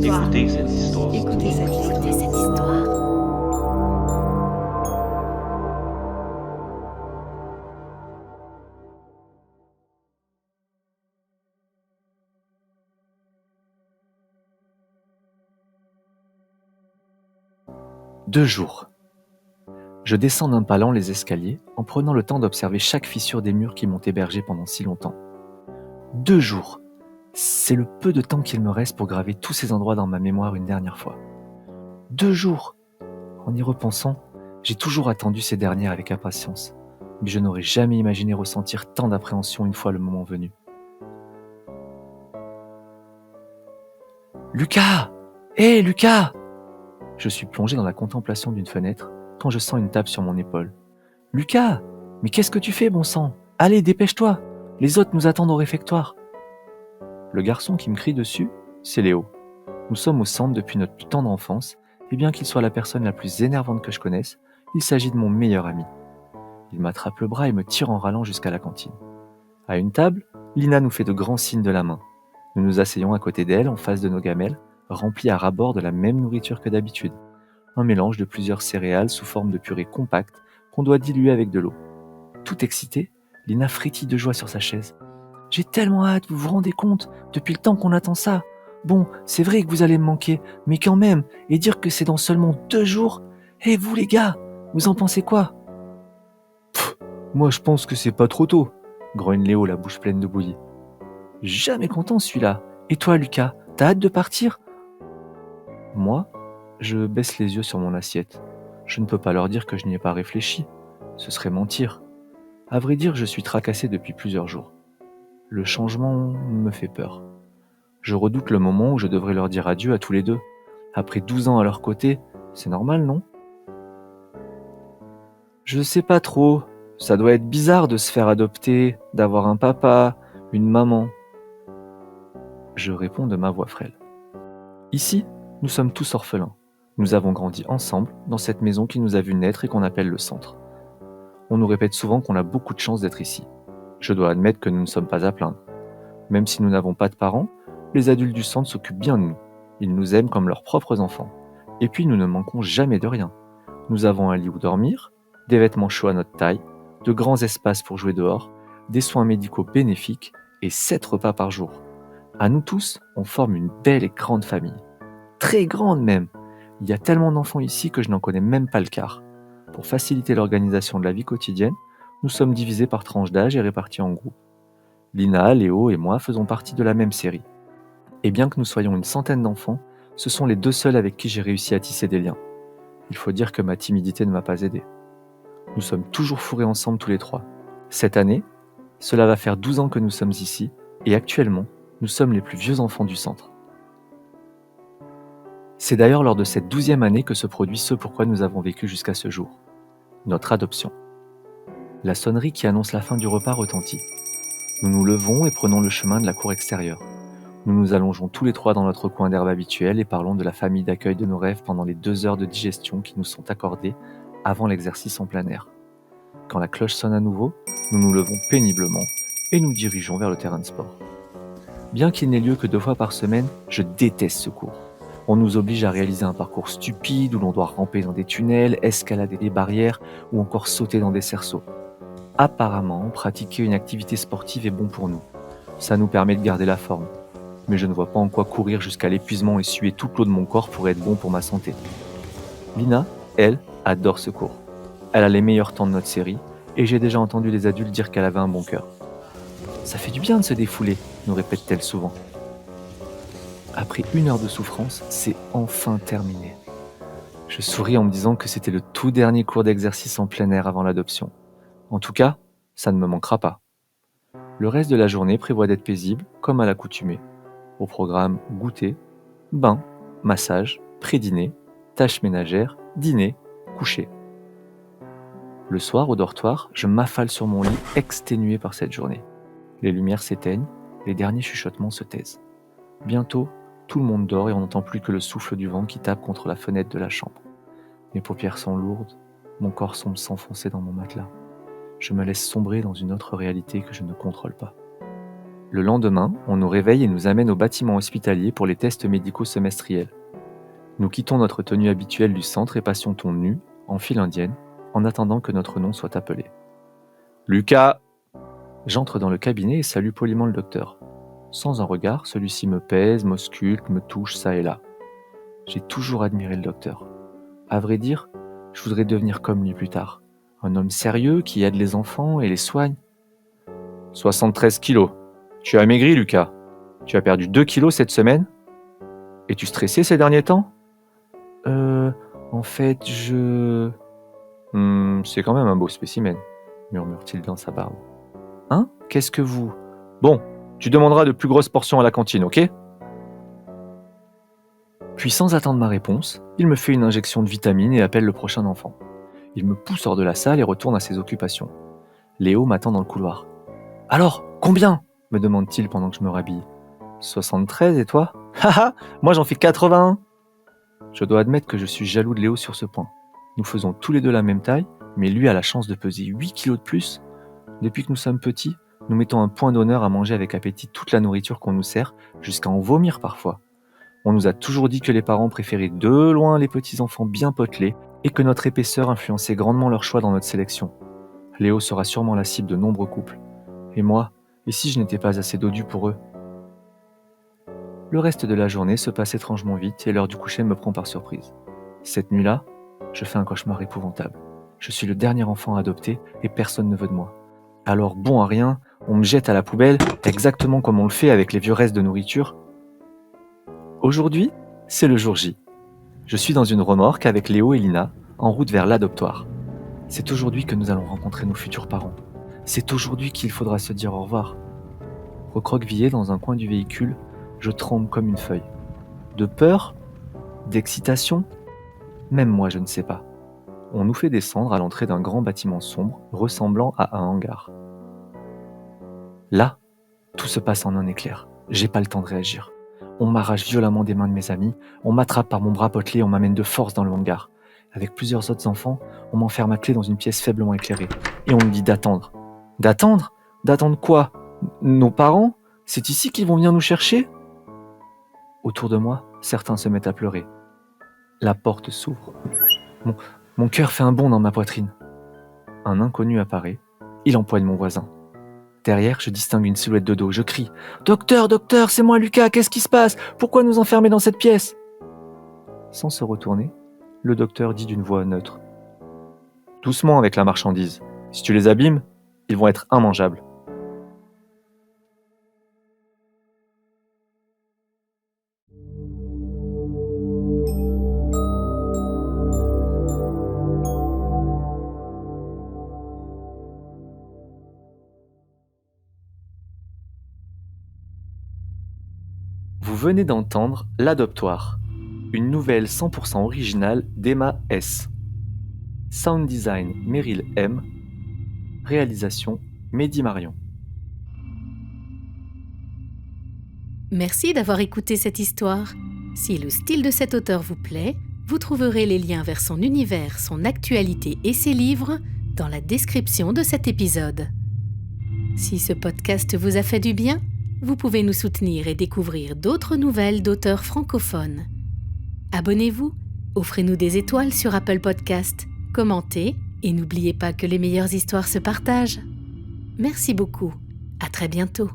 histoire. Écoutez cette histoire. Écoutez cette histoire. 2 jours. Je descends d'un pas lent les escaliers en prenant le temps d'observer chaque fissure des murs qui m'ont hébergé pendant si longtemps. 2 jours. C'est le peu de temps qu'il me reste pour graver tous ces endroits dans ma mémoire une dernière fois. 2 jours. En y repensant, j'ai toujours attendu ces dernières avec impatience, mais je n'aurais jamais imaginé ressentir tant d'appréhension une fois le moment venu. Lucas! Hé, Lucas! Je suis plongé dans la contemplation d'une fenêtre quand je sens une tape sur mon épaule. Lucas! Mais qu'est-ce que tu fais, bon sang? Allez, dépêche-toi! Les autres nous attendent au réfectoire. Le garçon qui me crie dessus, c'est Léo. Nous sommes au centre depuis notre plus tendre enfance, et bien qu'il soit la personne la plus énervante que je connaisse, il s'agit de mon meilleur ami. Il m'attrape le bras et me tire en râlant jusqu'à la cantine. À une table, Lina nous fait de grands signes de la main. Nous nous asseyons à côté d'elle, en face de nos gamelles, remplies à ras-bord de la même nourriture que d'habitude. Un mélange de plusieurs céréales sous forme de purée compacte qu'on doit diluer avec de l'eau. Tout excitée, Lina frétille de joie sur sa chaise. « J'ai tellement hâte, vous vous rendez compte, depuis le temps qu'on attend ça. Bon, c'est vrai que vous allez me manquer, mais quand même, et dire que c'est dans seulement 2 jours. Et vous les gars, vous en pensez quoi ?» Moi je pense que c'est pas trop tôt, grogne Léo, la bouche pleine de bouillie. Jamais content celui-là. Et toi Lucas, t'as hâte de partir ? Moi, je baisse les yeux sur mon assiette. Je ne peux pas leur dire que je n'y ai pas réfléchi. Ce serait mentir. À vrai dire, je suis tracassé depuis plusieurs jours. Le changement me fait peur. Je redoute le moment où je devrais leur dire adieu à tous les deux. Après 12 ans à leur côté, c'est normal, non ? Je sais pas trop. Ça doit être bizarre de se faire adopter, d'avoir un papa, une maman. Je réponds de ma voix frêle. Ici, nous sommes tous orphelins. Nous avons grandi ensemble dans cette maison qui nous a vus naître et qu'on appelle le centre. On nous répète souvent qu'on a beaucoup de chance d'être ici. Je dois admettre que nous ne sommes pas à plaindre. Même si nous n'avons pas de parents, les adultes du centre s'occupent bien de nous. Ils nous aiment comme leurs propres enfants. Et puis nous ne manquons jamais de rien. Nous avons un lit où dormir, des vêtements chauds à notre taille, de grands espaces pour jouer dehors, des soins médicaux bénéfiques et 7 repas par jour. À nous tous, on forme une belle et grande famille. Très grande même. Il y a tellement d'enfants ici que je n'en connais même pas le quart. Pour faciliter l'organisation de la vie quotidienne, nous sommes divisés par tranches d'âge et répartis en groupes. Lina, Léo et moi faisons partie de la même série. Et bien que nous soyons une centaine d'enfants, ce sont les 2 seuls avec qui j'ai réussi à tisser des liens. Il faut dire que ma timidité ne m'a pas aidé. Nous sommes toujours fourrés ensemble tous les 3. Cette année, cela va faire 12 ans que nous sommes ici, et actuellement, nous sommes les plus vieux enfants du centre. C'est d'ailleurs lors de cette 12e année que se produit ce pourquoi nous avons vécu jusqu'à ce jour. Notre adoption. La sonnerie qui annonce la fin du repas retentit. Nous nous levons et prenons le chemin de la cour extérieure. Nous nous allongeons tous les 3 dans notre coin d'herbe habituel et parlons de la famille d'accueil de nos rêves pendant les 2 heures de digestion qui nous sont accordées avant l'exercice en plein air. Quand la cloche sonne à nouveau, nous nous levons péniblement et nous dirigeons vers le terrain de sport. Bien qu'il n'ait lieu que 2 fois par semaine, je déteste ce cours. On nous oblige à réaliser un parcours stupide où l'on doit ramper dans des tunnels, escalader des barrières ou encore sauter dans des cerceaux. Apparemment, pratiquer une activité sportive est bon pour nous. Ça nous permet de garder la forme. Mais je ne vois pas en quoi courir jusqu'à l'épuisement et suer toute l'eau de mon corps pourrait être bon pour ma santé. Lina, elle, adore ce cours. Elle a les meilleurs temps de notre série et j'ai déjà entendu les adultes dire qu'elle avait un bon cœur. Ça fait du bien de se défouler, nous répète-t-elle souvent. Après 1 heure de souffrance, c'est enfin terminé. Je souris en me disant que c'était le tout dernier cours d'exercice en plein air avant l'adoption. En tout cas, ça ne me manquera pas. Le reste de la journée prévoit d'être paisible, comme à l'accoutumée. Au programme goûter, bain, massage, pré-dîner, tâches ménagères, dîner, coucher. Le soir, au dortoir, je m'affale sur mon lit, exténué par cette journée. Les lumières s'éteignent, les derniers chuchotements se taisent. Bientôt, tout le monde dort et on n'entend plus que le souffle du vent qui tape contre la fenêtre de la chambre. Mes paupières sont lourdes, mon corps semble s'enfoncer dans mon matelas. Je me laisse sombrer dans une autre réalité que je ne contrôle pas. Le lendemain, on nous réveille et nous amène au bâtiment hospitalier pour les tests médicaux semestriels. Nous quittons notre tenue habituelle du centre et passions-ton nus, en file indienne, en attendant que notre nom soit appelé. Lucas! J'entre dans le cabinet et salue poliment le docteur. Sans un regard, celui-ci me pèse, m'ausculte, me touche ça et là. J'ai toujours admiré le docteur. À vrai dire, je voudrais devenir comme lui plus tard. Un homme sérieux qui aide les enfants et les soigne. 73 kilos. Tu as maigri, Lucas. Tu as perdu 2 kilos cette semaine? Es-tu stressé ces derniers temps? En fait, c'est quand même un beau spécimen, murmure-t-il dans sa barbe. Hein? Qu'est-ce que vous... Bon, tu demanderas de plus grosses portions à la cantine, ok? Puis sans attendre ma réponse, il me fait une injection de vitamines et appelle le prochain enfant. Il me pousse hors de la salle et retourne à ses occupations. Léo m'attend dans le couloir. « Alors, combien ?» me demande-t-il pendant que je me rhabille. « 73 et toi ?»« Haha, moi j'en fais 81 !» Je dois admettre que je suis jaloux de Léo sur ce point. Nous faisons tous les deux la même taille, mais lui a la chance de peser 8 kilos de plus. Depuis que nous sommes petits, nous mettons un point d'honneur à manger avec appétit toute la nourriture qu'on nous sert, jusqu'à en vomir parfois. On nous a toujours dit que les parents préféraient de loin les petits-enfants bien potelés et que notre épaisseur influençait grandement leur choix dans notre sélection. Léo sera sûrement la cible de nombreux couples. Et moi, et si je n'étais pas assez dodu pour eux? Le reste de la journée se passe étrangement vite et l'heure du coucher me prend par surprise. Cette nuit-là, je fais un cauchemar épouvantable. Je suis le dernier enfant adopté et personne ne veut de moi. Alors bon à rien, on me jette à la poubelle, exactement comme on le fait avec les vieux restes de nourriture. Aujourd'hui, c'est le jour J. Je suis dans une remorque avec Léo et Lina, en route vers l'adoptoir. C'est aujourd'hui que nous allons rencontrer nos futurs parents. C'est aujourd'hui qu'il faudra se dire au revoir. Recroquevillé dans un coin du véhicule, je tremble comme une feuille. De peur? D'excitation? Même moi, je ne sais pas. On nous fait descendre à l'entrée d'un grand bâtiment sombre, ressemblant à un hangar. Là, tout se passe en un éclair. J'ai pas le temps de réagir. On m'arrache violemment des mains de mes amis, on m'attrape par mon bras potelé et on m'amène de force dans le hangar. Avec plusieurs autres enfants, on m'enferme à clé dans une pièce faiblement éclairée. Et on me dit d'attendre. D'attendre? D'attendre quoi? Nos parents? C'est ici qu'ils vont venir nous chercher? Autour de moi, certains se mettent à pleurer. La porte s'ouvre. Mon cœur fait un bond dans ma poitrine. Un inconnu apparaît. Il empoigne mon voisin. Derrière, je distingue une silhouette de dos. Je crie « Docteur, docteur, c'est moi Lucas, qu'est-ce qui se passe? Pourquoi nous enfermer dans cette pièce ?» Sans se retourner, le docteur dit d'une voix neutre « Doucement avec la marchandise. Si tu les abîmes, ils vont être immangeables. » Vous venez d'entendre L'Adoptoir, une nouvelle 100% originale d'Emma S. Sound design Meryl M. Réalisation Mehdi Marion. Merci d'avoir écouté cette histoire. Si le style de cet auteur vous plaît, vous trouverez les liens vers son univers, son actualité et ses livres dans la description de cet épisode. Si ce podcast vous a fait du bien, vous pouvez nous soutenir et découvrir d'autres nouvelles d'auteurs francophones. Abonnez-vous, offrez-nous des étoiles sur Apple Podcast, commentez et n'oubliez pas que les meilleures histoires se partagent. Merci beaucoup, à très bientôt.